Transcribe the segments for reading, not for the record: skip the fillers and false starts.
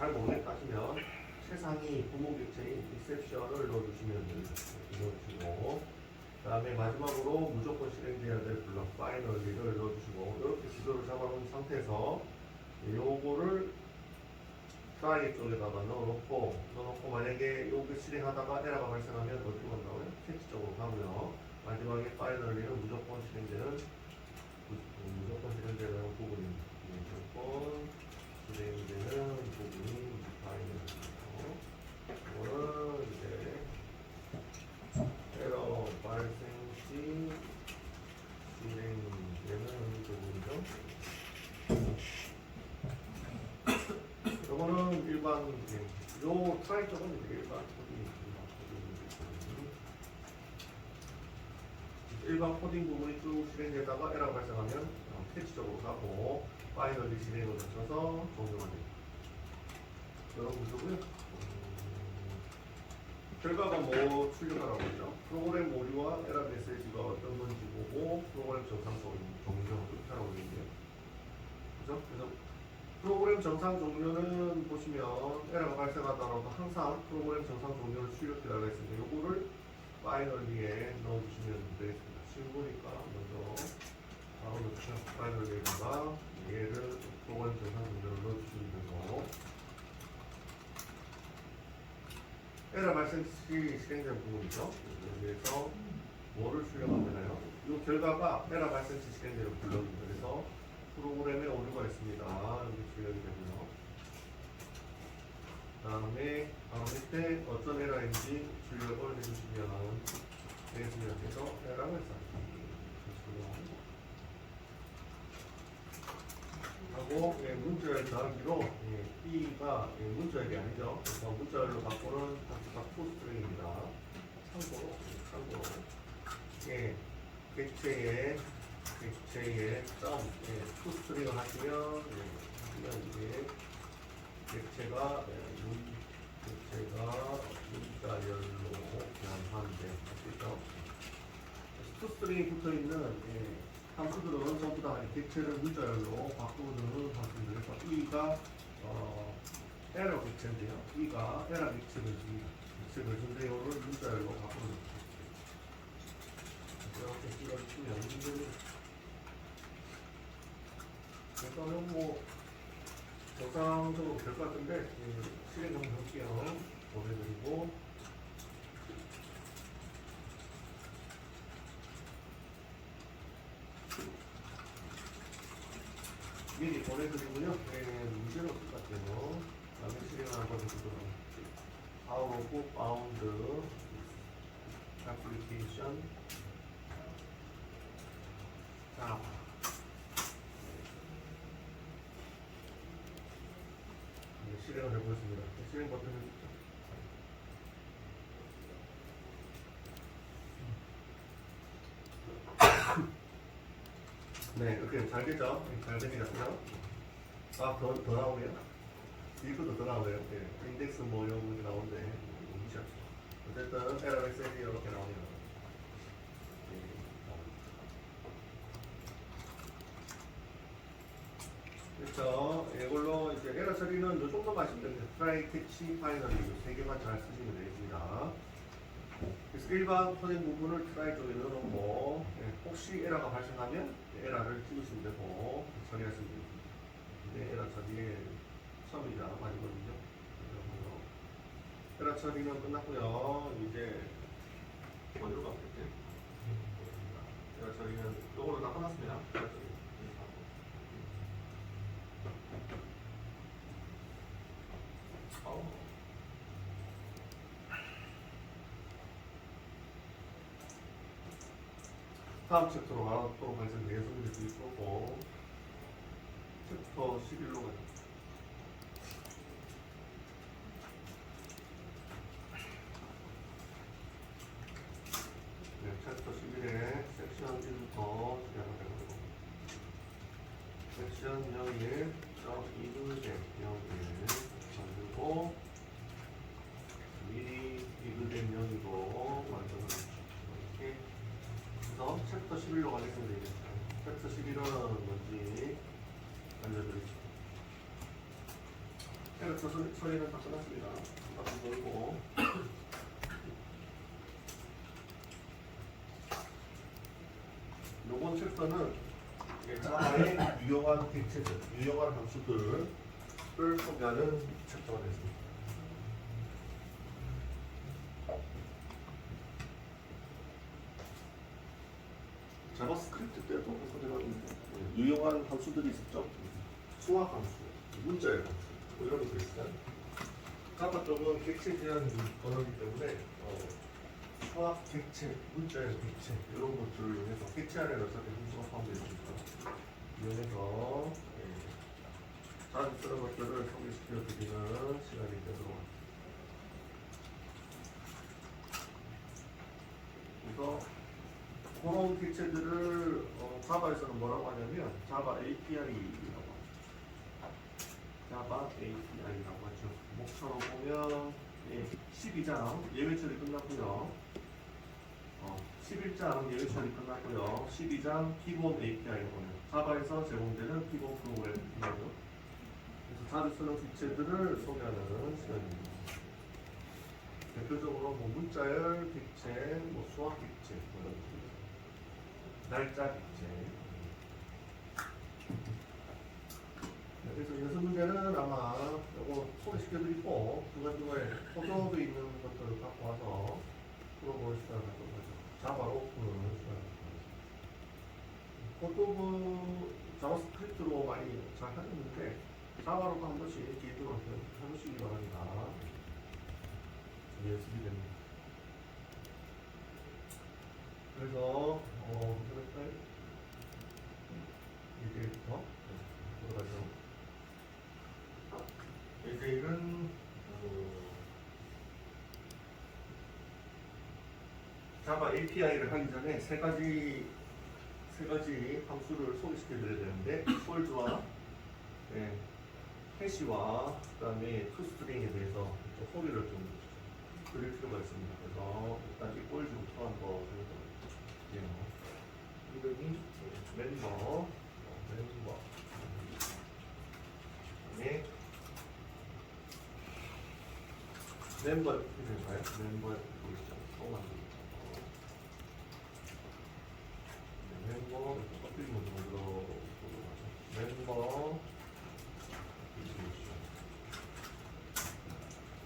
잘 모르겠다 하시면 최상위 부모 객체인 exception을 넣어주시면 넣어주시고, 그 다음에 마지막으로 무조건 실행돼야 될 블록 finally를 넣어주시고, 이렇게 지도를 잡아놓은 상태에서 요거를 try 쪽에다가 넣어놓고 만약에 요거 실행하다가 에러가 발생하면 어디로 간다고요? 캐치 쪽으로 가고요. 마지막에 finally는 무조건 실행되는 부분입니다. 무조건 실행되는 부분이 finally고, 이거는 이제 에러 발생 시 실행되는 부분이죠. 요거는 일반, 요 트라이 쪽은 이제 일반 코딩 부분이 쭉 실행되다가 에러가 발생하면 캐치 쪽으로 가고, 파이널리 실행을 거쳐서 종료가 됩니다. 이런 구조고요. 결과가 뭐 출력하라고 했죠? 프로그램 오류와 에러 메시지가 어떤 건지 보고 프로그램 정상 종료 이렇게 하라고 했는데요. 그죠? 그래서 프로그램 정상 종료는 보시면 에러가 발생하더라도 항상 프로그램 정상 종료를 출력해달라 했습니다. 요거를 파이널리에 넣어주시면 되겠습니다. 쉬운 거니까 먼저 바로 넣죠. 파이널리에다가 얘를 프로그램 정상 종료를 넣어주시면 되고, 에러 발생 시 실행된 부분이죠. 여기에서 뭐를 출력하면 되나요? 이 결과가 에러 발생 시 실행되는 블럭입니다. 그래서 프로그램에 오류가 있습니다. 여기 출력이 되고요. 그 다음에 바로 밑에 어떤 에러인지 출력을 해주시면 되겠습니다. 그래서 에러가 발생 하고, 문자열 더하기로 B가 문자열이 아니죠. 그래서 문자열로 바꾸는 단수가 toString입니다. 참고로 객체의 toString을 하시면 이게 객체가 문자열로 변환돼. 아시죠? toString이 붙어있는 함수들은 전부 다 객체를 문자열로 바꾸는 함수들에서 E가 에러 객체인데요. E가 에러 객체인데요를 문자열로 바꾸는 이렇게 찍어주시면 그래서 뭐 정상적으로 될 것 같은데 실행 한번 해볼게요. 보내드리고 미리 보내드리고요. 문제는 없을 것 같아요. 다음에 실행을 한번 해보도록 하겠습니다. How to found application Java. 실행을 해보겠습니다. 실행 버튼을 누르죠. 네, 이렇게 잘 되죠? 잘 됩니다. 그죠? 아, 더 나오네요. 이것도 더 나오네요. 인덱스 뭐 이런 문제 나오는데, 어쨌든 에러 메시지 이렇게 나오네요. 그렇죠. 이걸로 이제 에러 처리는 이 정도만 하시면 됩니다. 트라이, 캐치, 파이널리 세 개만 잘 쓰시면 되겠습니다. 그래서 일반 코딩 부분을 트라이 쪽에 넣어놓고, 혹시 에러가 발생하면 에러를 찍으시면 되고 처리하시면 됩니다. 네, 에러 처리의 처음이자 마지막이죠. 에러 처리는 끝났고요. 이제 어디로 가겠지? 에러 처리는 이걸로 다 끝났습니다. 에러 처리. 다음 챕터로 가도록 하겠습니다. 예수님도 있고 챕터 11로 가죠. 네, 챕터 11에 섹션 1부터 시작하도록 하겠습니다. 섹션 01, 이글제 01 만들고 미리 이글된 0이고 만들어주시고 이렇게 해서 챕터 11로 가겠습니다. 챕터 11은 뭔지 알려드리죠. 캐릭터 처리는 다 끝났습니다. 박수 돌고. 요번 챕터는 자바의 유용한 객체들, 유용한 함수들을 소개하는 챕터가 되겠습니다. 자바스크립트 때도 소개하는데 유용한 함수들이 있었죠. 수학 함수, 문자의 함수, 뭐 이런 것들이 있어요. 자바 쪽은 객체 제한 언어이기 때문에 수학 객체, 문자의 객체 이런 것들을 이용해서 객체 안에 어차피 함수가 포함되어 있으니까 이용해서 자주 쓰는 것들을 소개시켜 드리는 시간이 되도록 합니다. 그래서 그런 객체들을 자바에서는 뭐라고 하냐면 자바 API라고 합니다. 자바 API라고 하죠. 목차로 보면 12장 예외 처리 끝났고요. 11장 예외 처리 끝났고요. 12장 기본 API라고 하면 자바에서 제공되는 기본 프로그램 API죠. 그래서 자주 쓰는 객체들을 소개하는 시간입니다. 대표적으로 뭐 문자열 객체, 뭐 수학 객체, 뭐 이런 것들. 날짜 객체. 그래서 연습 문제는 아마 이거 소개시켜드리고 중간중간에 포도도 있는 것들을 갖고 와서 풀어볼 시간을 갖도록 하죠. 자바로 푸는 시간을 갖도록 하죠. 포도 자바스크립트로 많이 잘 하셨는데 자바로도 한 번씩 기회를 해보시기 바랍니다. 연습이 됩니다. 그래서 이제부터 들어가죠. 이제는 자바 API를 하기 전에 세 가지 함수를 소개시켜 드려야 되는데 폴드와 해시와 그다음에 투스트링에 대해서 좀 소개를 좀 드릴 필요가 있습니다. 그래서 일단 이 폴드부터 한번 해볼게요. 이름이 멤버 그다음에 멤버 이름인가요? 멤버 보이시죠? 멤버 커피 먼저 들어보도록 하죠. 멤버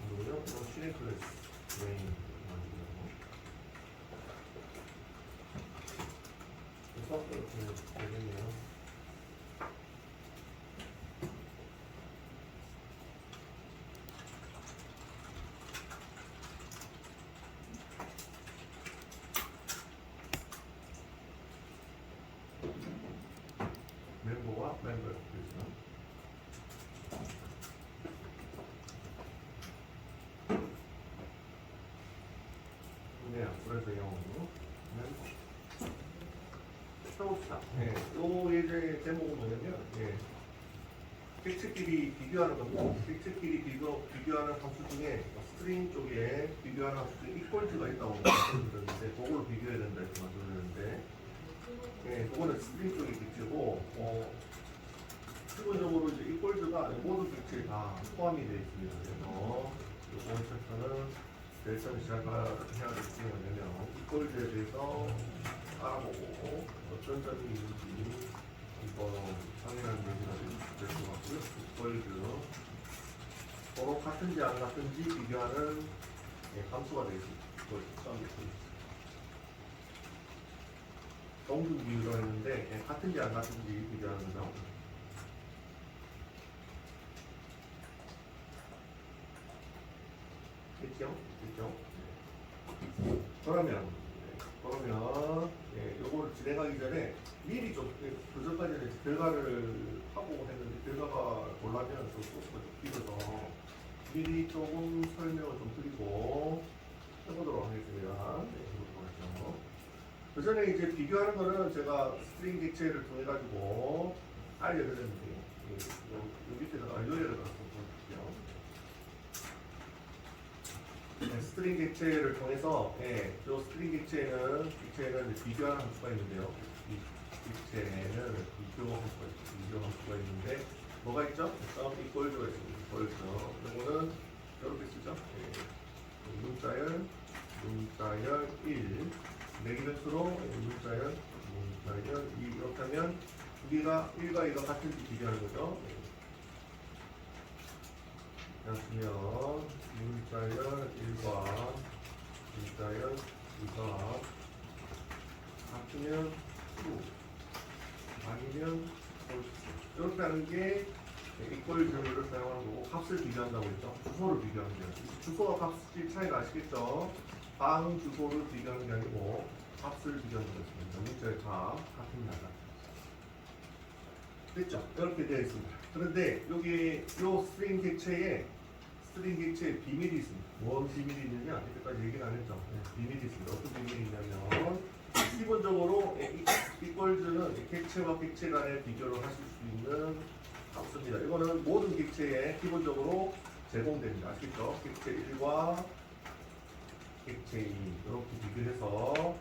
그리고요 이거 시네 클래스 메인 만들고 그래서 이렇게 되겠네요. 멤버와 멤버 그래서 그래서 영어로 멤버 요 예제 제목은 뭐냐면 객체끼리 비교하는 거고 객체끼리 비교하는 함수 중에 스트링 쪽에 비교하는 함수 중에 이퀄즈가 있다고 말씀드렸는데 그걸 비교해야 된다 이렇게 말씀드렸는데 그거는 스트링 쪽의 객체고 기본적으로 이제 이퀄즈가 모든 객체에 다 포함이 되어 있습니다. 그래서 이번 챕터는 제일 처음 시작해야 될 게 뭐냐면 이퀄즈에 대해서 알아보고 어떤 점이 있는지 이거 상이라는 얘기가 될 것 같고요. 이퀄즈 서로 같은지 안 같은지 비교하는 함수가 되겠습니다. 이걸 처음에 보겠습니다. 동중 비교를 했는데 같은지 안 같은지 비교하는 거죠. 됐죠? 그러면 요거를 진행하기 전에 미리 좀 그전까지는 결과를 하고 했는데 결과가 곤란해서 소스가 좀 길어서 미리 조금 설명을 좀 드리고 해보도록 하겠습니다. 해보도록 하죠. 그 전에 이제 비교하는 거는 제가 스트링 객체를 통해 가지고 알려드렸는데 요 밑에다가 요약을 갖고 볼게요. 스트링 객체를 통해서 요 스트링 객체는 비교하는 함수가 있는데요. 이 객체는 비교 함수가 있는데 뭐가 있죠? sum equals가 있습니다. equals 1 내기변수로 문자열 2 이렇게 하면 두 개가 1과 2가 같은지 비교하는 거죠. 그렇으면 문자열 1과 문자열 2가 같으면 true 아니면 false 이렇게 하는 게 이퀄 제로를 사용하는 거고 값을 비교한다고 했죠. 주소를 비교하는 거예요. 주소와 값이 차이가 아시겠죠? 방 주소를 비교하는 게 아니고 값을 비교하는 거였습니다. 문자의 값 같은 나라 됐죠? 이렇게 되어 있습니다. 그런데 여기 요 스트링 객체에 비밀이 있습니다. 뭔 비밀이 있느냐? 이때까지 얘기를 안 했죠. 비밀이 있습니다. 어떤 비밀이 있냐면 기본적으로 이퀄즈는 객체와 객체 간의 비교를 하실 수 있는 값입니다. 이거는 모든 객체에 기본적으로 제공됩니다. 아시겠죠? 객체 1과 객체 2 이렇게 비교해서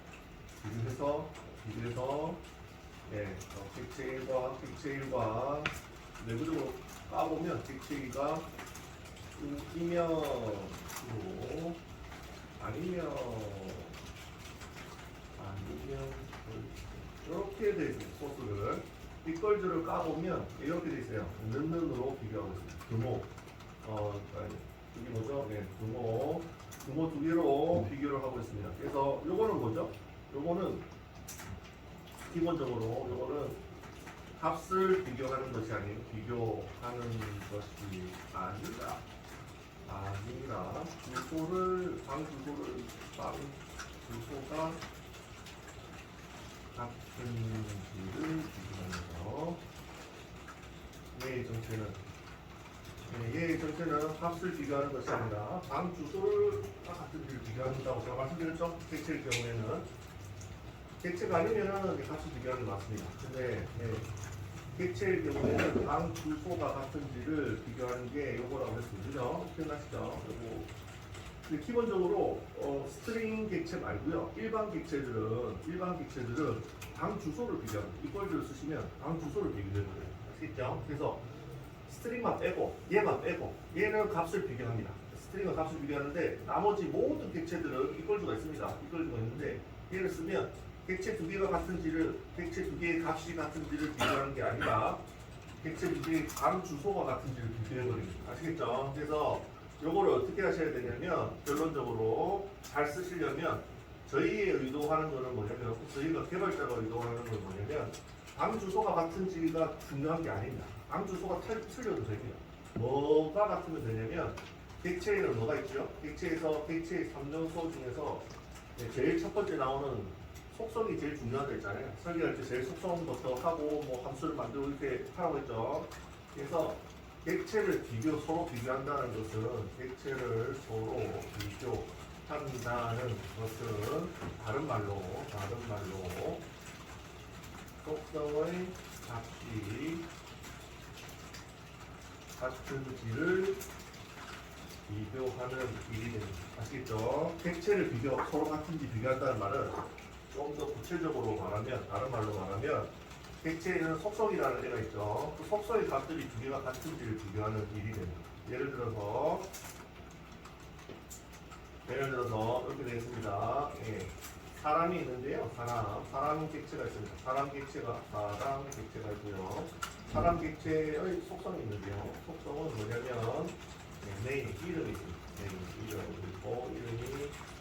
객체 1과 내부적으로 까보면 객체 2가 이면 아니면 이렇게 돼 있습니다. 소스를 이퀄즈를 까보면 이렇게 돼 있어요. 는으로 비교하고 있습니다. 이게 뭐죠? 규모 두 개로 비교를 하고 있습니다. 그래서 요거는 뭐죠? 요거는 기본적으로 요거는 값을 비교하는 것이 아닌 비교하는 것이 아니라 방 주소가 같은지를 비교하면서 얘의 정체는 값을 비교하는 것이 아니라 방 주소를 같은지를 비교한다고 제가 말씀드렸죠. 객체의 경우에는 객체가 아니면은 값을 비교하는 게 맞습니다. 근데 객체의 경우에는 방 주소가 같은지를 비교하는 게 요거라고 했습니다. 그죠? 기억나시죠? 요거. 근데 기본적으로 스트링 객체 말고요. 일반 객체들은 방 주소를 비교합니다. 이퀄즈를 쓰시면 방 주소를 비교해요. 아시겠죠? 그래서 스트링만 빼고 얘는 값을 비교합니다. 스트링은 값을 비교하는데 나머지 모든 객체들은 이퀄즈가 있습니다. 이퀄즈가 있는데 얘를 쓰면 객체 두 개가 같은지를 객체 두 개의 값이 같은지를 비교하는 게 아니라 객체 두 개의 방 주소가 같은지를 비교해버립니다. 아시겠죠? 그래서 요거를 어떻게 하셔야 되냐면 결론적으로 잘 쓰시려면 저희의 의도하는 거는 뭐냐면 저희가 개발자가 의도하는 건 뭐냐면 방 주소가 같은지가 중요한 게 아닙니다. 방 주소가 틀려도 됩니다. 뭐가 같으면 되냐면 객체에는 뭐가 있죠? 객체에서 객체의 3요소 중에서 제일 첫 번째 나오는 속성이 제일 중요하다 했잖아요. 설계할 때 제일 속성부터 하고 뭐 함수를 만들고 이렇게 하라고 했죠. 그래서 객체를 서로 비교한다는 것은 객체를 서로 비교한다는 것은 다른 말로 속성의 값이 같은지를 비교하는 일이 됩니다. 아시겠죠? 객체를 서로 같은지 비교한다는 말은 좀 더 구체적으로 말하면, 다른 말로 말하면 객체에는 속성이라는 애가 있죠. 그 속성의 값들이 두 개가 같은지를 비교하는 일이 됩니다. 예를 들어서 이렇게 되겠습니다. 사람이 있는데요. 사람 객체가 있습니다. 사람 객체가 있고요. 사람 객체의 속성이 있는데요. 속성은 뭐냐면 네임, 이름이 있습니다. 이름이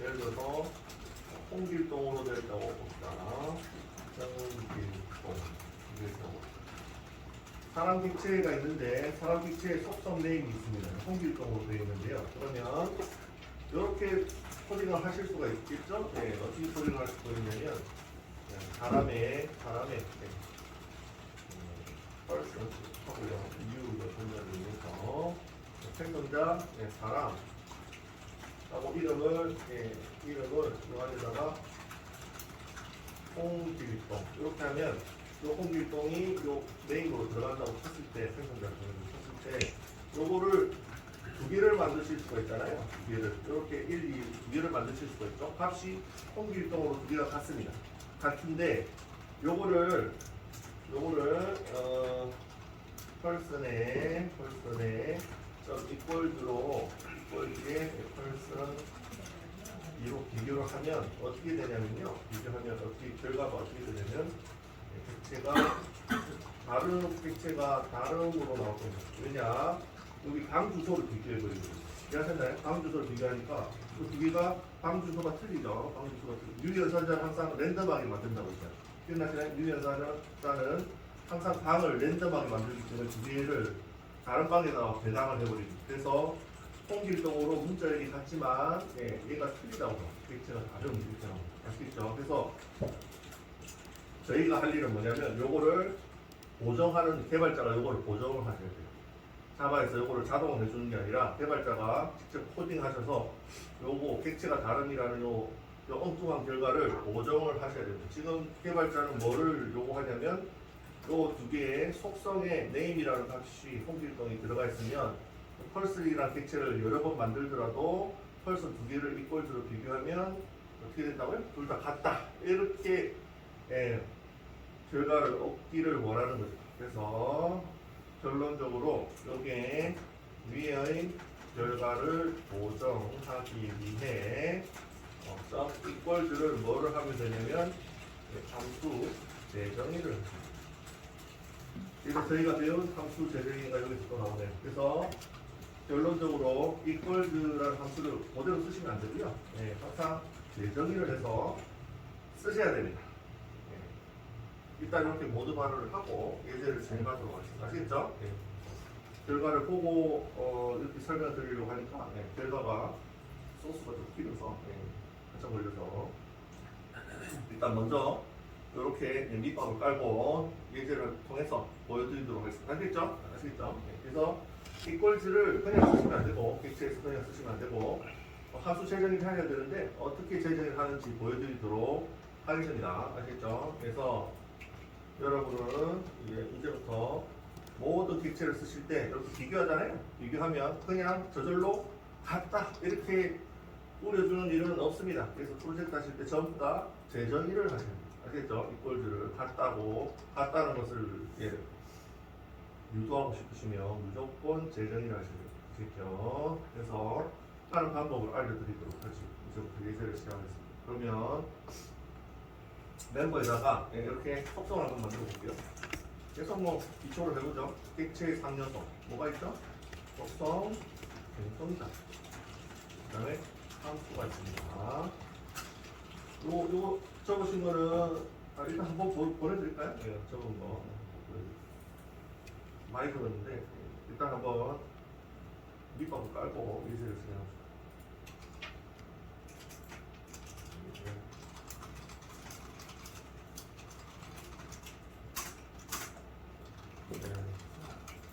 예를 들어서 홍길동으로 되어 있다고 봅시다. 홍길동. 사람 객체가 있는데 사람 객체의 속성 네임이 있습니다. 홍길동으로 되어 있는데요. 그러면 이렇게 코딩을 하실 수가 있겠죠? 어떻게 코딩을 할 수가 있냐면 사람의 person 하고요. 이유가 존재하기 위해서 생존자 사람 하고 이름을 이 안에다가 홍길동 이렇게 하면 이 홍길동이 요 네임으로 들어간다고 쳤을 때 생존자 쳤을 때 요거를 두 개를 만드실 수가 있잖아요. 두 개를 이렇게 1, 2, 두 개를 만드실 수가 있죠. 값이 홍길동으로 두 개가 같은데 요거를 person의 점 이퀄즈에 person 2로 비교를 하면 어떻게 되냐면요. 비교하면 어떻게 결과가 어떻게 되냐면 객체가 다른 객체가 다름으로 나올 겁니다. 왜냐? 여기 방 주소를 비교해 버리거든요. 이해하셨나요? 방 주소를 비교하니까 그 두 개가 방 주소가 틀리죠. 방 주소가 틀리죠. 유연산자는 항상 랜덤하게 만든다고 했잖아요. 기억나시나요? 유연산자는 항상 방을 랜덤하게 만들기 때문에 두 개를 다른 방에다가 배당을 해버리죠. 그래서 통길동으로 문자열이 같지만 얘가 틀리다고 객체가 다른 객체라고 아시겠죠? 그래서 저희가 할 일은 뭐냐면 요거를 보정하는 개발자가 요거를 보정을 하셔야 돼요. 자바에서 요거를 자동으로 해주는 게 아니라 개발자가 직접 코딩하셔서 요거 객체가 다름이라는 요 엉뚱한 결과를 보정을 하셔야 됩니다. 지금 개발자는 뭐를 요구하냐면 요 두 개의 속성에 name이라는 값이 홍길동이 들어가 있으면 펄스이라는 객체를 여러 번 만들더라도 펄스 두 개를 이꼴즈로 비교하면 어떻게 된다고요? 둘 다 같다. 이렇게 결과를 얻기를 원하는 거죠. 그래서 결론적으로 여기에 위의 결과를 보정하기 위해 sum equals를 뭐를 하면 되냐면 함수 재정의를 합니다. 그래서 저희가 배운 함수 재정의가 여기서 또 나오네요. 그래서 결론적으로 equals라는 함수를 그대로 쓰시면 안 되고요. 항상 재정의를 해서 쓰셔야 됩니다. 일단 이렇게 모두 발언을 하고 예제를 진행하도록 하겠습니다. 아시겠죠? 결과를 보고 이렇게 설명을 드리려고 하니까 결과가 소스가 좀 길어서 한참 걸려서 일단 먼저 이렇게 밑밥을 깔고 예제를 통해서 보여드리도록 하겠습니다. 아시겠죠? 아시겠죠? 그래서 equals를 그냥 쓰시면 안 되고 객체에서 그냥 쓰시면 안 되고 함수 재정의를 해야 되는데 어떻게 재정의를 하는지 보여드리도록 하겠습니다. 아시겠죠? 그래서 여러분은 이제부터 모든 객체를 쓰실 때 이렇게 비교하잖아요. 비교하면 그냥 저절로 같다 이렇게 뿌려주는 일은 없습니다. 그래서 프로젝트 하실 때 전부 다 재정의를 하셔야 됩니다. 아시겠죠? 이꼴들을 같다는 것을 유도하고 싶으시면 무조건 재정의를 하셔야 됩니다. 아시겠죠? 그래서 하는 방법을 알려드리도록 하죠. 이제부터 예제를 시작하겠습니다. 그러면 멤버에다가 이렇게 속성을 한번 만들어 볼게요. 계속 기초를 해보죠. 객체의 상여성 뭐가 있죠? 속성, 성자. 그 다음에 함수가 있습니다. 요거 적으신 거는 일단 한번 보내드릴까요? 적은 거 많이 적었는데 일단 한번 밑밥을 깔고 예제를 진행합시다.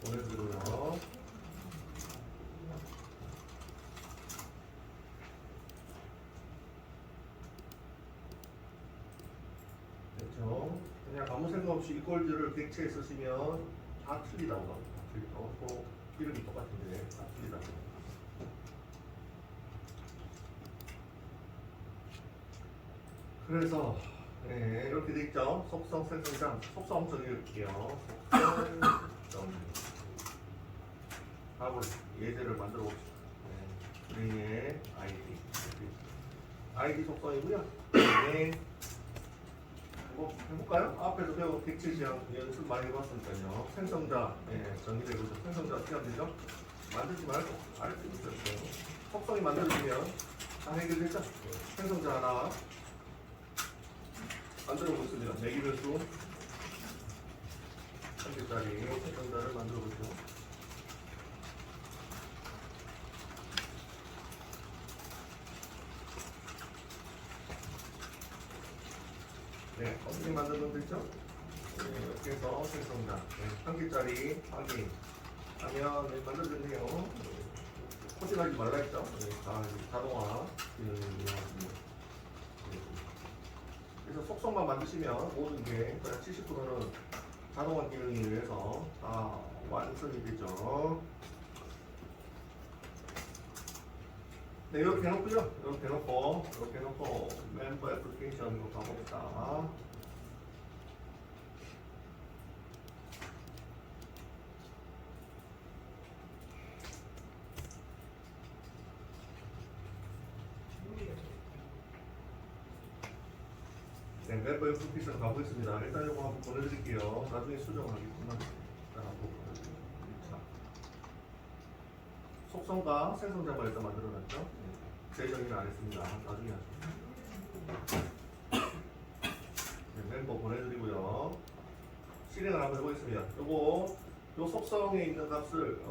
보내드리고요. 그렇죠. 그냥 아무 생각 없이 이꼴즈를 객체에 쓰시면 다 틀리다고 합니다. 또 이름이 똑같은데 다 틀리다고. 그래서 이렇게 돼 있죠. 속성 생성장 속성 정의해볼게요. 속성 답을 예제를 만들어 봅시다. 우리의 아이디 속성이고요. 뭐 해볼까요? 앞에서 배운 객체 지향 연습 많이 해봤으니까요. 생성자 정의를 해보죠. 생성자 어떻게 하면 되죠? 만들지 말고 알수 있었어요. 속성이 만들어지면 다 해결되죠. 생성자 하나 만들어 보겠습니다. 매기 변수 3개짜리 생성자를 만들어 보죠. 어떻게 만들면 되죠? 이렇게 해서 생성자 1개짜리 확인하면 만들어졌네요. 코딩하지 말라 했죠? 자동화 그래서 속성만 만드시면 모든 게 70%는 자동화 기능에 의해서 다 완성이 되죠. 네, 이렇게 해놓고요. 이렇게 해놓고 멤버 애플리케이션으로 가봅시다. 멤버 엑스피션 가보겠습니다. 일단 이거 한번 보내드릴게요. 나중에 수정하겠구나. 일단 한번 보내드릴게요. 자, 속성과 생성자만 일단 만들어놨죠. 재정의는 안 했습니다. 나중에 하죠. 멤버 보내드리고요. 실행을 한번 해보겠습니다. 요 속성에 있는 값을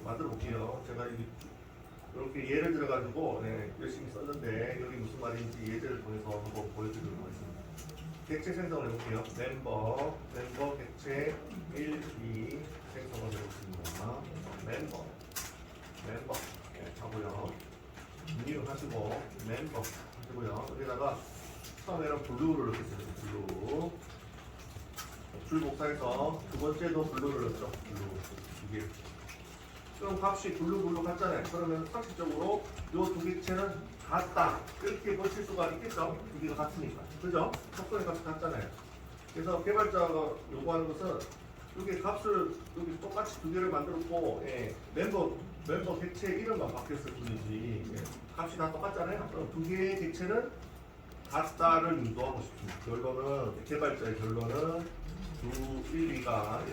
만들어 볼게요. 제가 이렇게 예를 들어가지고 열심히 썼는데 여기 무슨 말인지 예제를 통해서 한번 보여드리도록 하겠습니다. 객체 생성을 해볼게요. 멤버 객체 1, 2 생성을 해보겠습니다. 멤버 하고요. new 하시고 멤버 하시고요. 여기다가 처음에는 블루를 넣겠습니다. 블루 줄 복사해서 두 번째도 블루를 넣죠. 블루 이게 그럼 값이 블루 같잖아요. 그러면 상식적으로 이 두 개체는 같다 이렇게 보실 수가 있겠죠. 두 개가 같으니까 그죠? 속성의 값이 같잖아요. 그래서 개발자가 요구하는 것은 여기 값을 여기 똑같이 두 개를 만들었고 멤버 객체 이름만 바뀌었을 뿐이지 값이 다 똑같잖아요. 그럼 두 개의 객체는 같다를 유도하고 싶습니다. 결론은 개발자의 결론은 1, 2가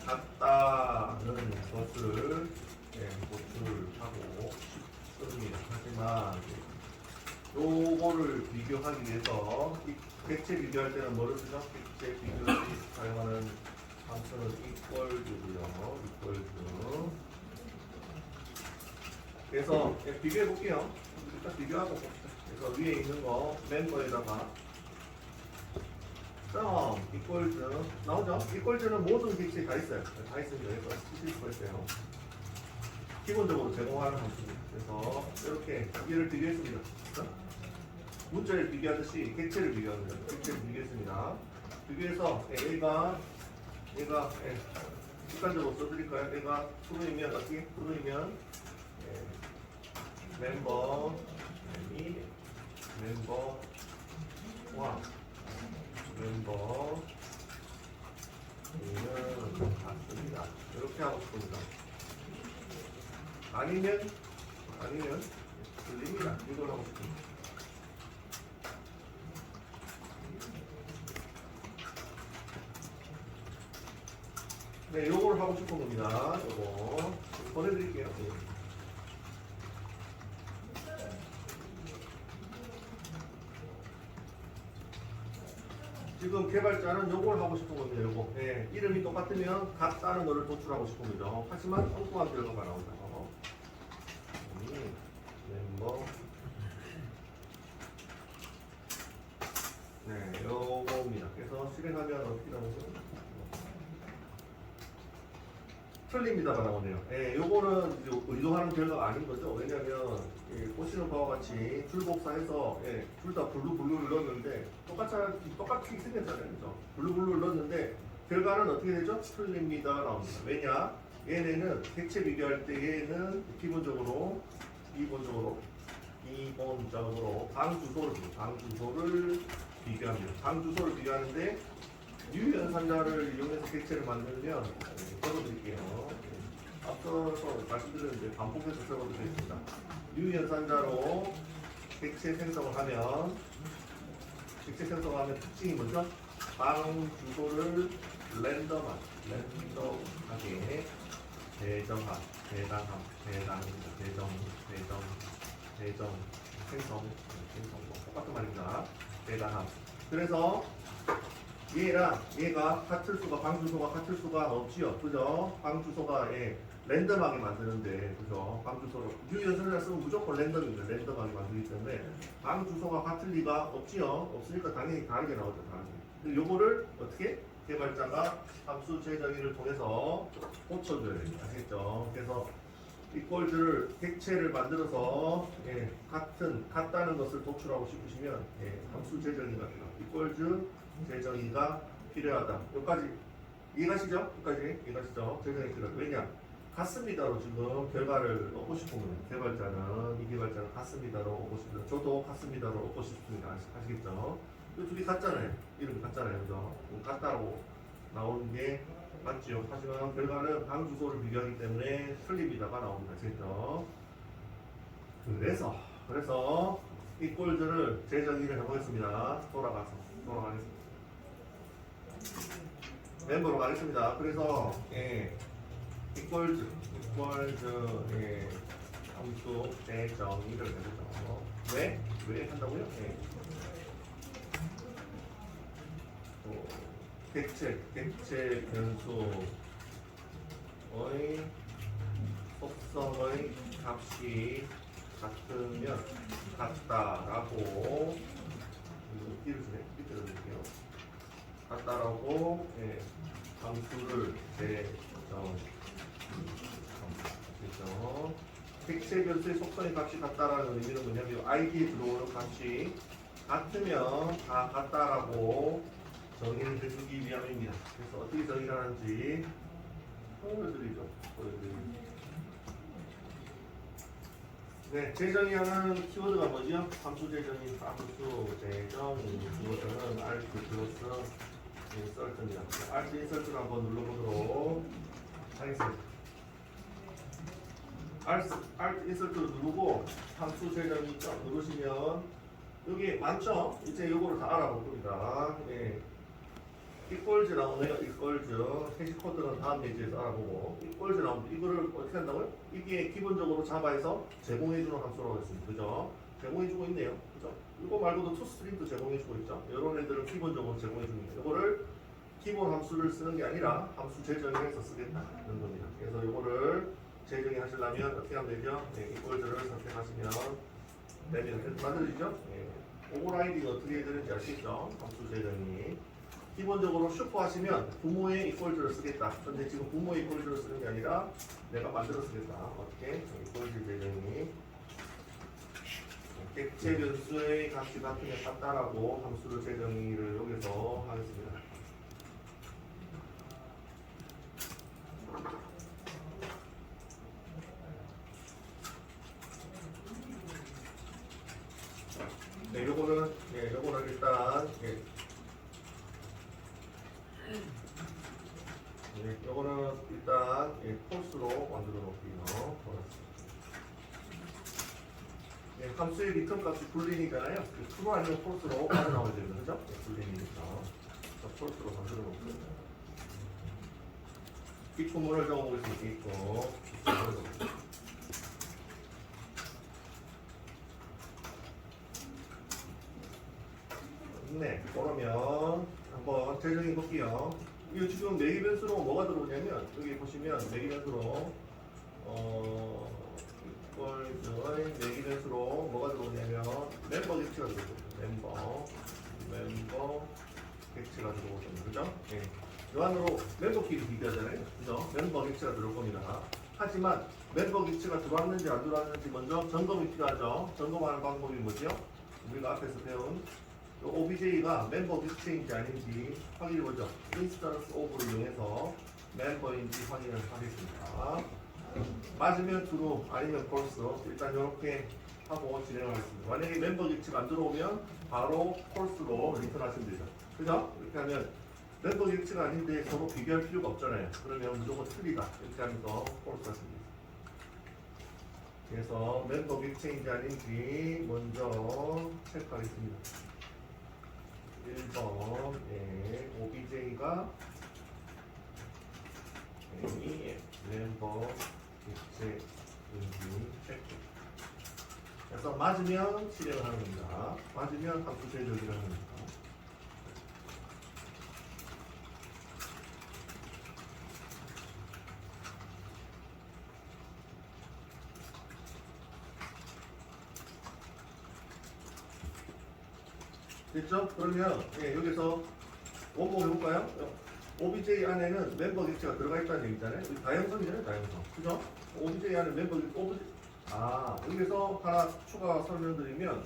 같다는 것을 보출하고 싶습니다. 하지만 요거를 비교하기 위해서 이 객체 비교할 때는 뭐를 쓰죠? 객체 비교 시 사용하는 함수는 equals고요. equals. 그래서 비교해 볼게요. 일단 비교하고 봅시다. 그래서 위에 있는 거 멤버에다가 equals 나오죠? equals는 모든 객체에 다 있어요. 다 있습니다. 그래서 쓰실 수가 있어요. 기본적으로 제공하는 함수입니다. 그래서 이렇게 얘를 비교했습니다. 문자를 비교하듯이 객체를 비교합니다. 객체를 비교했습니다. 비교해서 얘가 습관적으로 써드릴까요? 얘가 true이면 어떻게? true이면 멤버 얘는 같습니다. 이렇게 하고 싶습니다. 아니면 틀립니다. 이걸 하고 싶습니다. 네, 요걸 하고 싶은 겁니다. 요거 보내드릴게요. 지금 개발자는 요걸 하고 싶은 겁니다. 요거 이름이 똑같으면 같다는 거를 도출하고 싶은 거죠. 하지만 엉뚱한 결과가 나온다. 멤버 요겁니다. 그래서 실행하면 어떻게 나오죠? 틀립니다가 나오네요. 요거는 의도하는 결과가 아닌 거죠. 왜냐하면 보시는 바와 같이 줄 복사해서 둘 다 블루를 넣었는데 똑같이 생겼잖아요. 그죠? 블루를 넣었는데 결과는 어떻게 되죠? 틀립니다가 나옵니다. 왜냐? 얘네는 객체 비교할 때 얘는 기본적으로 방주소를 비교합니다. 방주소를 비교하는데 유연산자를 이용해서 객체를 만들면 적어드릴게요. 앞서서 말씀드렸는데 반복해서 적어드리겠습니다. 유연산자로 객체 생성을 하면 특징이 뭐죠? 방주소를 랜덤하게 생성 똑같은 말입니다. 대단함. 그래서 얘가 같을 수가 방주소가 같을 수가 없지요. 그죠? 방주소가 랜덤하게 만드는데 그죠? 방주소로 유연선을 쓰면 무조건 랜덤입니다. 랜덤하게 만들기 때문에 방주소가 같을 리가 없지요. 없으니까 당연히 다르게 나오죠. 근데 요거를 어떻게 개발자가 함수 재정의를 통해서 고쳐줘야 됩니다. 아시겠죠? 그래서 equals를 객체를 만들어서 같다는 것을 도출하고 싶으시면 함수 재정의가 equals 재정의가 필요하다. 여기까지 이해가시죠? 여기까지 이해가시죠? 재정의 필요하다. 왜냐? 같습니다로 지금 결과를 얻고 싶은 거예요. 이 개발자는 같습니다로 얻고 싶습니다. 저도 같습니다로 얻고 싶습니다. 아시겠죠? 두 개 같잖아요. 이름이 같잖아요. 그죠? 같다고 나오는 게 맞죠. 하지만 결과는 방 주소를 비교하기 때문에 틀립니다가 나옵니다. 아시겠죠? 그래서 이꼴들을 재정의를 해보겠습니다. 돌아가겠습니다. 멤버로 가겠습니다. 그래서 이꼴즈 예, 함수 재정의를 해보죠. 왜 한다고요? 객체 변수의 속성의 값이 같다라고 밑에 드릴게요. 같다라고 함수를 객체 변수의 속성의 값이 같다라는 의미는 뭐냐면 id에 들어오는 값이 같으면 다 같다라고 정의를 해주기 위함입니다. 그래서 어떻게 정의를 하는지 보여드리죠. 네, 재정의하는 키워드가 뭐죠? 함수 재정의, 함수 재정의 키워드는 alt 플러스 인설트입니다. alt 인설트를 한번 눌러보도록 하겠습니다. alt 인설트를 누르고 함수 재정의 누르시면 여기 많죠? 이제 요거를 다 알아볼 겁니다. 이꼴즈 나오네요. 이꼴즈 해시코드는 다음 페이지에서 알아보고 이꼴즈 나오면 이거를 어떻게 한다고요? 이게 기본적으로 자바에서 제공해주는 함수라고 했습니다. 그죠? 제공해주고 있네요. 그죠? 이거 말고도 투스트링도 제공해주고 있죠. 이런 애들은 기본적으로 제공해줍니다. 이거를 기본 함수를 쓰는 게 아니라 함수 재정의해서 쓰겠다는 겁니다. 그래서 이거를 재정의 하시려면 어떻게 하면 되죠? 이꼴즈를 선택하시면 되면 만들어지죠? 오버라이딩 어떻게 해야 되는지 아시겠죠? 함수 재정의 기본적으로 슈퍼 하시면 부모의 이꼴즈를 쓰겠다. 근데 지금 부모의 이꼴즈를 쓰는 게 아니라 내가 만들어 쓰겠다. 어떻게? 이꼴즈 재정의 객체 변수의 값이 같으면 같다라고 함수를 재정의를 여기서 하겠습니다. 네, 요거는 일단 요거는 일단 폴스로 만들어 놓을게요. 함수의 리턴 값이 불린이잖아요. 트루 아니면 폴스로 빠져나와야 됩니다. 그죠? 불린이니까. 폴스로 만들어 놓을게요. 기초문을 적어볼 수 있고. 네, 그러면 한번 재정해 볼게요. 이거 지금 매기 변수로 뭐가 들어오냐면 여기 보시면 매기 변수로 이걸 매기 변수로 뭐가 들어오냐면 멤버 객체가 들어오죠. 멤버 객체가 들어오죠. 그죠? 네. 이 안으로 멤버끼리 비교하잖아요. 그죠? 멤버 객체가 들어올 겁니다. 하지만 멤버 객체가 들어왔는지 안 들어왔는지 먼저 점검이 필요하죠. 점검하는 방법이 뭐죠? 우리가 앞에서 배운 OBJ가 멤버 객체인지 아닌지 확인해보죠. 인스턴스 오브를 이용해서 멤버인지 확인을 하겠습니다. 맞으면 true, 아니면 false. 일단 이렇게 하고 진행하겠습니다. 만약에 멤버 객체가 안 들어오면 바로 false로 리턴하시면 되죠. 그죠? 이렇게 하면 멤버 객체가 아닌데 서로 비교할 필요가 없잖아요. 그러면 무조건 틀리다. 이렇게 하면서 false 하시면 돼요. 그래서 멤버 객체인지 아닌지 먼저 체크하겠습니다. 1번 OBJ가 멤버 객체인지 체크. 그래서 맞으면 실행을 하는 겁니다. 맞으면 함수 재정의를 하는 겁니다. 됐죠? 그러면 여기서 원본 해볼까요? OBJ 안에는 멤버 객체가 들어가 있다는 얘기잖아요. 다형성이잖아요, 다형성. 그죠? OBJ 안에 멤버 객체, 여기서 하나 추가 설명드리면,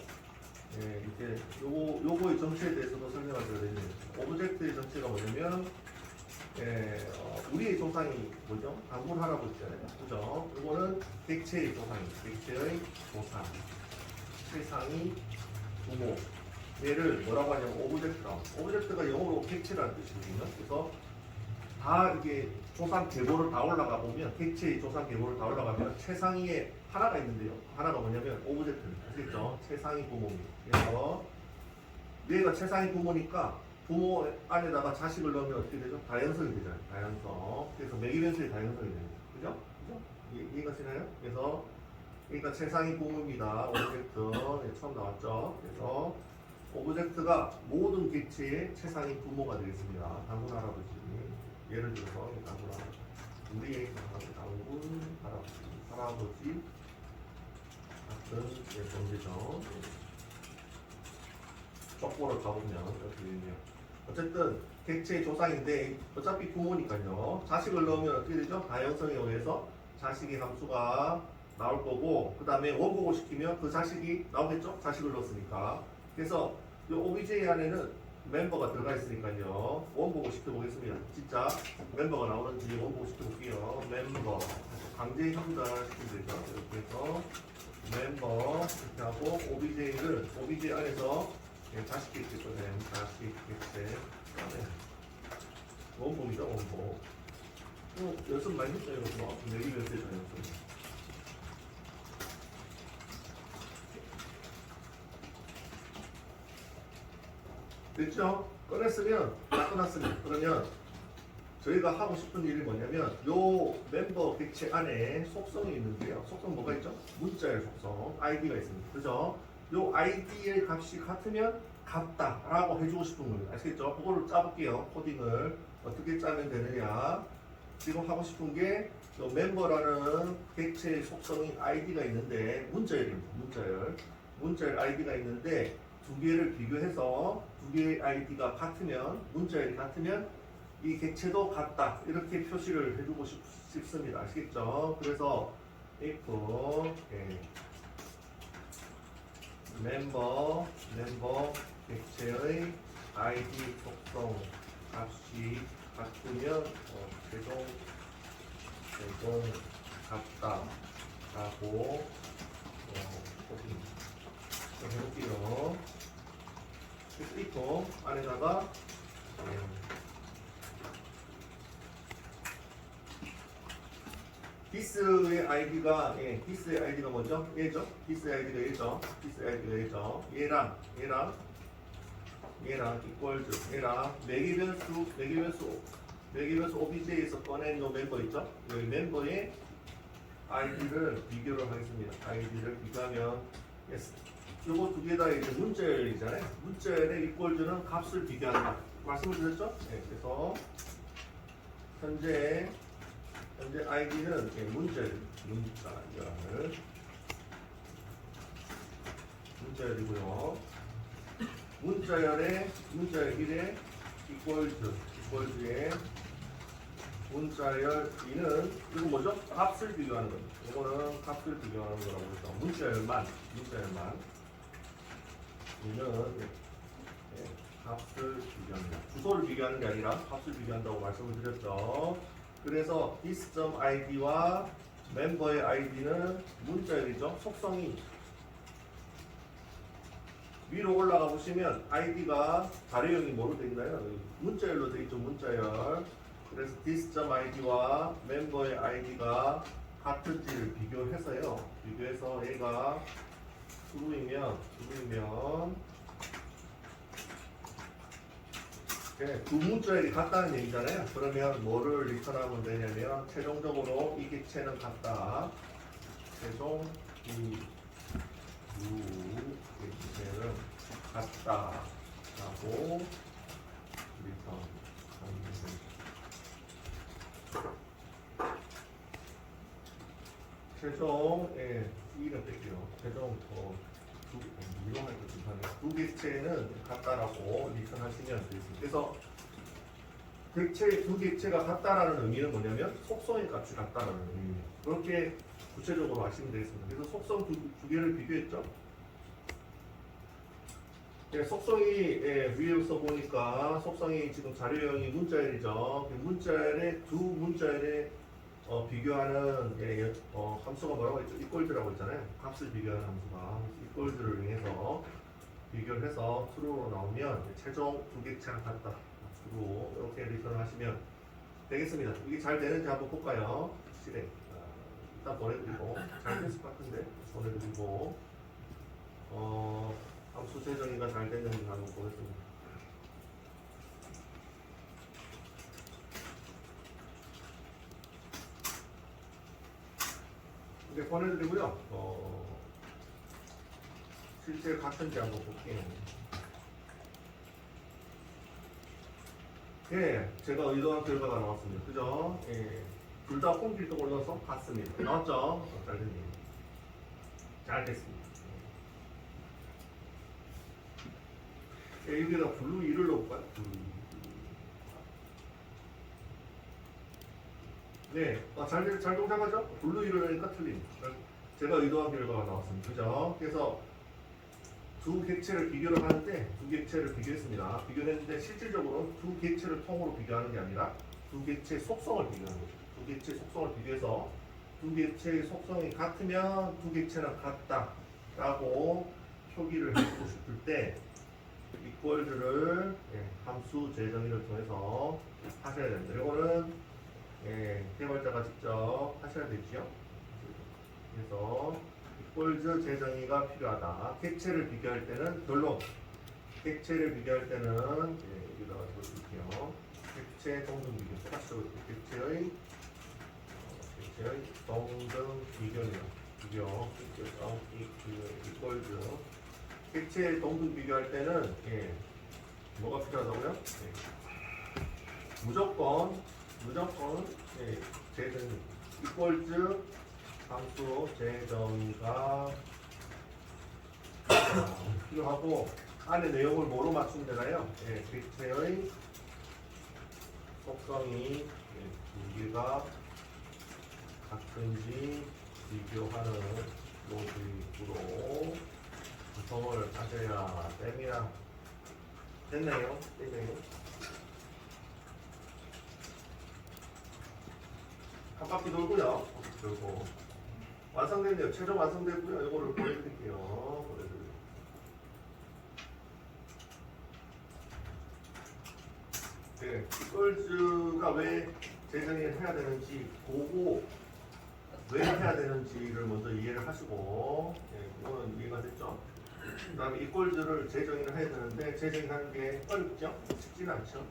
이제 요거의 정체에 대해서도 설명을 드려야 됩니다. 오브젝트의 정체가 뭐냐면, 우리의 조상이 뭐죠? 방문 하라고 했잖아요. 그죠? 이거는 객체의 조상입니다. 객체의 조상. 세상이 부모. 얘를 뭐라고 하냐면 오브젝트라고. 오브젝트가 영어로 객체라는 뜻이거든요. 그래서 다 이게 조상 계보를 다 올라가 보면 객체의 조상 계보를 다 올라가면 최상위에 하나가 있는데요. 하나가 뭐냐면 오브젝트. 아시겠죠? 최상위 부모입니다. 그래서 얘가 최상위 부모니까 부모 안에다가 자식을 넣으면 어떻게 되죠? 다연성이 되잖아요. 다연성. 그래서 매기변수의 다연성이 됩니다. 그죠? 그죠? 이해가 되나요? 그래서 그러니까 최상위 부모입니다. 오브젝트. 네, 처음 나왔죠? 그래서 오브젝트가 모든 객체의 최상위 부모가 되겠습니다. 당군 할아버지. 예를 들어서 당군 할아버지. 우리의 당군 할아버지 같은 존재죠. 쪽보를 가보면 이렇게 되네요. 어쨌든 객체의 조상인데 어차피 부모니까요. 자식을 넣으면 어떻게 되죠? 다형성에 의해서 자식의 함수가 나올 거고 그 다음에 원복을 시키면 그 자식이 나오겠죠? 자식을 넣었으니까. 그래서 이 OBJ 안에는 멤버가 들어가 있으니까요. 원복을 시켜보겠습니다. 진짜 멤버가 나오는지 원복을 시켜볼게요. 멤버 강제 형달시키면 되죠. 이렇게 해서 멤버 이렇게 하고 OBJ 안에서 자식 객체 꺼내 자식 객체 꺼내 원복이죠. 원복. 연습 많이 했죠. 이거 뭐 내리면서 해줘 연습. 됐죠? 꺼냈으면 다 끝났습니다. 그러면 저희가 하고 싶은 일이 뭐냐면 요 멤버 객체 안에 속성이 있는데요. 속성 뭐가 있죠? 문자의 속성 id가 있습니다. 그죠? 요 id의 값이 같으면 같다라고 해주고 싶은 거예요. 아시겠죠? 그거를 짜볼게요. 코딩을 어떻게 짜면 되느냐. 지금 하고 싶은 게 요 멤버라는 객체의 속성인 id가 있는데 문자열 id가 있는데 두 개를 비교해서 두 개의 id가 같으면 문자열이 같으면 이 객체도 같다 이렇게 표시를 해주고 싶습니다. 아시겠죠? 그래서 if 멤버 객체의 id 속성 값이 같으면 최종 같다라고 해볼게요. 그래서 if 안에다가 this의 id가 뭐죠? 얘죠? this의 id가 얘죠? 얘랑 equals 얘랑 매기변수 OBJ에서 꺼낸 요 멤버 있죠? 여기 멤버의 id를 비교를 하겠습니다. id를 비교하면 요거 두 개 다 이제 문자열이잖아요. 문자열의 equals는 값을 비교한다. 말씀을 드렸죠? 네, 그래서 현재 id는 문자열이고요. 문자열 1에 equals에 문자열 2는 이거 뭐죠? 값을 비교하는 겁니다. 이거는 값을 비교하는 거라고 그러죠. 문자열만 이는 값을 비교합니다. 주소를 비교하는 게 아니라 값을 비교한다고 말씀을 드렸죠. 그래서 this.id와 멤버의 id는 문자열이죠. 속성이 위로 올라가 보시면 id가 발효형이 뭐로 되어 있나요? 문자열로 되어 있죠. 문자열. 그래서 this.id와 멤버의 id가 같은지를 비교해서요. 비교해서 얘가 true이면 두 문자열이 같다는 얘기잖아요. 그러면 뭐를 리턴하면 되냐면 최종적으로 이 객체는 같다. 최종 이 객체는 같다라고 리턴. 최종 이름 뺄게요. 최종 두 객체는 같다라고 리턴하시면 되겠습니다. 그래서 두 객체가 같다라는 의미는 뭐냐면 속성의 값이 같다라는 의미입니다. 그렇게 구체적으로 아시면 되겠습니다. 그래서 속성 두 개를 비교했죠. 속성이 위에서 보니까 속성이 지금 자료형이 문자열이죠. 두 문자열에 비교하는 함수가 뭐라고 했죠? equals라고 했잖아요. 값을 비교하는 함수가 equals를 이용해서 비교를 해서 true로 나오면 최종 두 객체가 같다. true 이렇게 리턴을 하시면 되겠습니다. 이게 잘 되는지 한번 볼까요? 실행 일단 보내드리고 잘 됐을 것 같은데 보내드리고 함수 재정의가 잘 됐는지 한번 보겠습니다. 이제 보내드리고요. 실제 같은지 한번 볼게요. 예, 제가 의도한 결과가 나왔습니다. 그죠? 예, 둘 다 홈필도 올려서 같습니다. 나왔죠? 잘 됐네요. 잘 됐습니다. 예, 여기다 블루 2를 넣을까요? 네, 잘 동작하죠? 블루 1을 넣으니까 틀립니다. 제가 의도한 결과가 나왔습니다. 그죠? 그래서 두 객체를 비교를 하는데 두 객체를 비교했습니다. 비교했는데 실질적으로 두 객체를 통으로 비교하는 게 아니라 두 객체의 속성을 비교하는 거죠. 두 객체의 속성을 비교해서 두 객체의 속성이 같으면 두 객체는 같다라고 표기를 해주고 싶을 때 이퀄즈를 함수 재정의를 통해서 하셔야 됩니다. 이거는 개발자가 직접 하셔야 되죠. 그래서 이퀄즈 재정의가 필요하다. 객체를 비교할 때는 결론. 객체를 비교할 때는 여기다가 적어줄게요. 객체 동등 비교. 똑같이 적어줄게요. 객체의 동등 비교네요. 비교. 이퀄즈. 객체 동등 비교할 때는 뭐가 필요하다고요? 무조건 재정의. 이퀄즈 함수 재정의가 필요하고 안에 내용을 뭐로 맞추면 되나요? 객체의 속성이 두 개가 같은지 비교하는 로직으로 구성을 하셔야 됩니다. 됐나요? 한 바퀴 돌고요. 그리고 완성됐네요. 최종 완성됐고요. 이거를 보내드릴게요. 네, 이퀄즈가 왜 재정의를 해야 되는지 보고 왜 해야 되는지를 먼저 이해를 하시고 이거는 이해가 됐죠? 그 다음에 이퀄즈를 재정의를 해야 되는데 재정의하는 게 어렵죠? 쉽지는 않죠?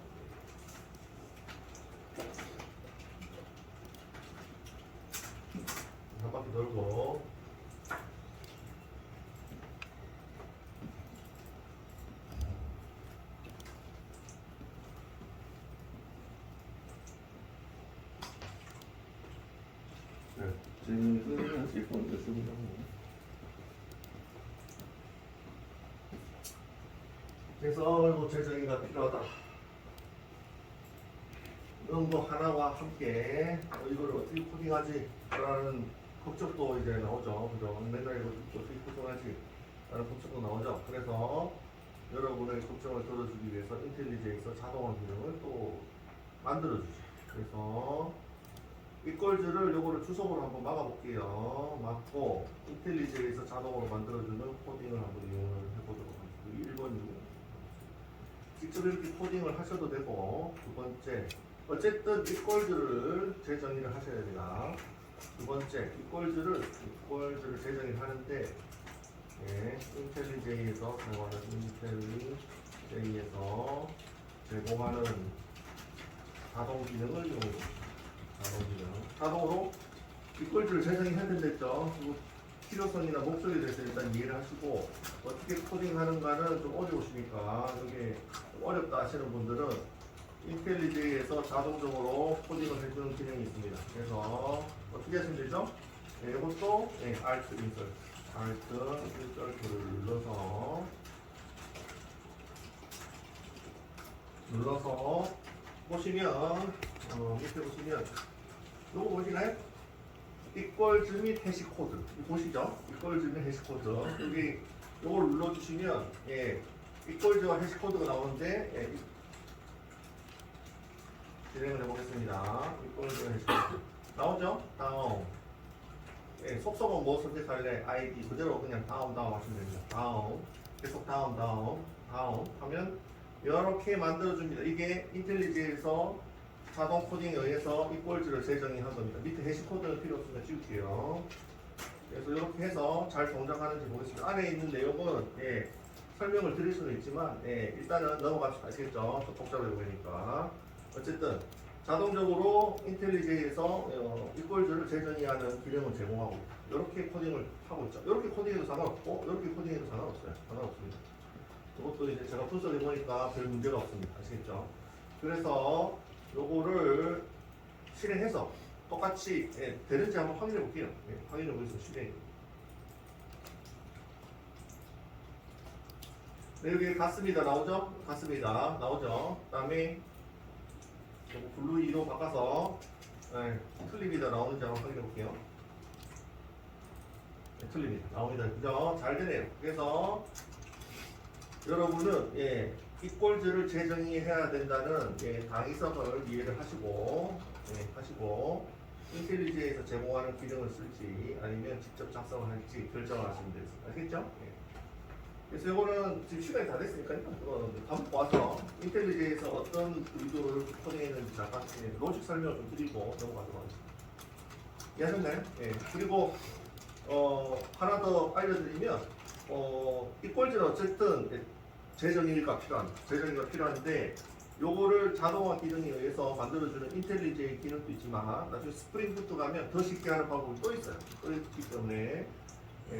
한 바퀴 돌고 재미있는 일본도 씁니다. 그래서 이거 재정의가 필요하다. 이런 거 하나와 함께 이걸 어떻게 코딩하지? 라는 걱정도 이제 나오죠. 그죠? 맨날 이거 어떻게 코딩하지? 라는 걱정도 나오죠. 그래서 여러분의 걱정을 들어주기 위해서 인텔리제에서 자동화 기능을 또 만들어주죠. 그래서 이퀄즈를 요거를 주석으로 한번 막아볼게요. 막고 인텔리제에서 자동으로 만들어주는 코딩을 한번 이용을 해보도록 하겠습니다. 1번 중 직접 이렇게 코딩을 하셔도 되고, 두 번째 어쨌든 이퀄즈를 재정의를 하셔야 됩니다. 두 번째 이퀄즈를 재정의를 하는데 인텔리제이에서 사용하는 인텔리제이에서 제공하는 자동 기능을 이용합니다. 자동으로 이퀄즈를 재정의해야 된댔죠. 그리고 필요성이나 목적에 대해서 일단 이해를 하시고 어떻게 코딩하는가는 좀 어려우시니까 이게 어렵다 하시는 분들은 인텔리제이에서 자동적으로 코딩을 해주는 기능이 있습니다. 그래서 어떻게 하시면 되죠? 이것도 Alt 인설트를 눌러서 보시면 밑에 보시면 요거 보시나요? 이퀄즈 및 해시코드 보시죠? 이퀄즈 및 해시코드 여기 요걸 눌러주시면 이퀄즈와 해시코드가 나오는데 진행을 해보겠습니다. 이퀄즈와 해시코드 나오죠? 다음 속성은 뭐 선택할래? ID 그대로 그냥 다음 하시면 됩니다. 다음 계속 다음 하면 이렇게 만들어줍니다. 이게 인텔리제에서 자동 코딩에 의해서 이꼴즈를 재정의한 겁니다. 밑에 해시코드는 필요 없으니까 지울게요. 그래서 이렇게 해서 잘 동작하는지 보겠습니다. 안에 있는 내용은 설명을 드릴 수는 있지만 일단은 넘어갑시다. 아시겠죠? 좀 복잡해 보이니까. 어쨌든 자동적으로 인텔리제이에서 이꼴즈를 재정의하는 기능을 제공하고 있다. 이렇게 코딩을 하고 있죠. 이렇게 코딩해도 상관없고 이렇게 코딩해도 상관없어요. 상관없습니다. 이것도 이제 제가 분석해 보니까 별 문제가 없습니다. 아시겠죠? 그래서 요거를 실행해서 똑같이 되는지 한번 확인해 볼게요. 확인해 보겠습니다. 실행. 네, 여기 같습니다. 나오죠? 같습니다. 나오죠? 그 다음에 블루 2로 바꿔서 틀립니다. 나오는지 한번 확인해 볼게요. 틀립니다. 나옵니다. 그죠? 잘 되네요. 그래서 여러분은 이꼴즈를 재정의해야 된다는 당위성을 이해를 하시고 인텔리제에서 제공하는 기능을 쓸지 아니면 직접 작성을 할지 결정을 하시면 되겠습니다. 알겠죠? 그래서 이거는 지금 시간이 다 됐으니까 한번 와서 인텔리제에서 어떤 의도를 코딩했는지 잠깐 로직 설명을 좀 드리고 넘어가도록 하겠습니다. 이해하셨나요? 그리고 하나 더 알려드리면 이꼴즈는 어쨌든 재정의가 필요한데 요거를 자동화 기능에 의해서 만들어주는 인텔리제이 기능도 있지만 나중에 스프링부트 가면 더 쉽게 하는 방법이 또 있어요. 또 있기 때문에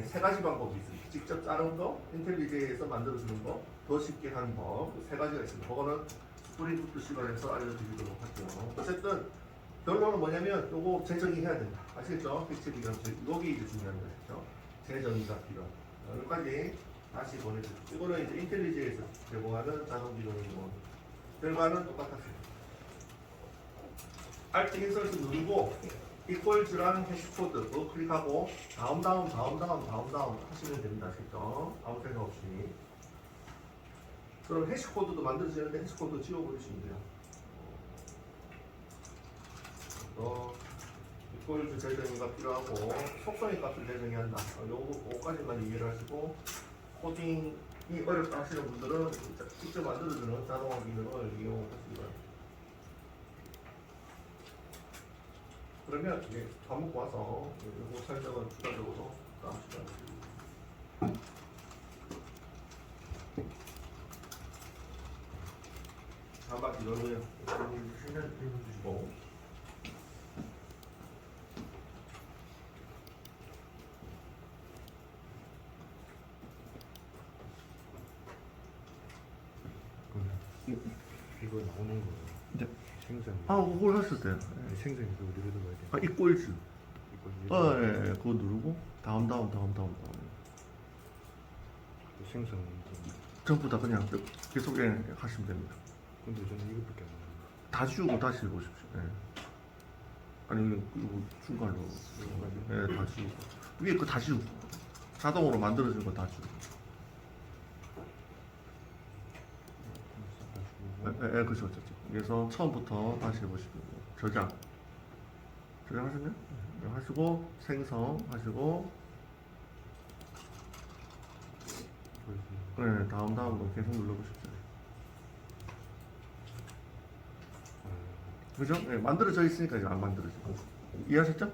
세 가지 방법이 있습니다. 직접 자른 거, 인텔리제이에서 만들어주는 거, 더 쉽게 하는 법, 세 가지가 있습니다. 그거는 스프링부트 시간에서 알려드리도록 할게요. 어쨌든 결론은 뭐냐면 요거 재정의해야 된다. 아시겠죠? 팩트 기능 여기 이제 중요한 거죠. 재정의가 필요하다. 여기까지 다시 보내드릴게요. 이거는 이제 인텔리제이에서 제공하는 자동 기능이고 결과는 똑같았습니다. Alt 인서트 누르고 이퀄즈라는 해시코드 그거 클릭하고 다음 하시면 됩니다. 아시겠죠? 아무 생각 없이. 그럼 해시코드도 만들어지는데 해시코드 지워버리시면 돼요. 이퀄즈 재정의가 필요하고 속성의 값을 재정의한다. 요거까지만 이해를 하시고 코딩이 어렵다 하시는 분들은 직접 만들어주는 자동화 기능을 이용하시기 바랍니다. 그러면 이제 밥 먹고 와서 이거 설명을 추가적으로 다음 시간에 드립니다. 한 바퀴 돌고요. 신경 주시고. 이거 나오는 거 네. 생선. 그걸 했을 때. 생선 그거 누르는 거야. 이꼴즈. 이거 그거 누르고 다음. 생선. 전부 다 그냥 계속 하시면 됩니다. 근데 저는 이것밖에 안 나와요. 다 지우고 다시 해보십시오. 아니 이거 중간으로 다 지우고 위에 거 다 지우고 자동으로 만들어진 거 다 지우고. 그렇죠. 그래서 처음부터 다시 해보시고 저장하셨나요? 하시고 생성하시고 다음으로 계속 눌러보십시오. 그죠? 만들어져 있으니까 이제 안 만들어지고. 이해하셨죠?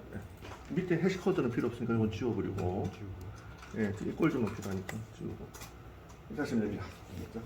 밑에 해시코드는 필요 없으니까 이건 지워버리고 지우고. 이꼴 좀 필요하니까 지우고 이렇게 하시면 됩니다. 알겠죠?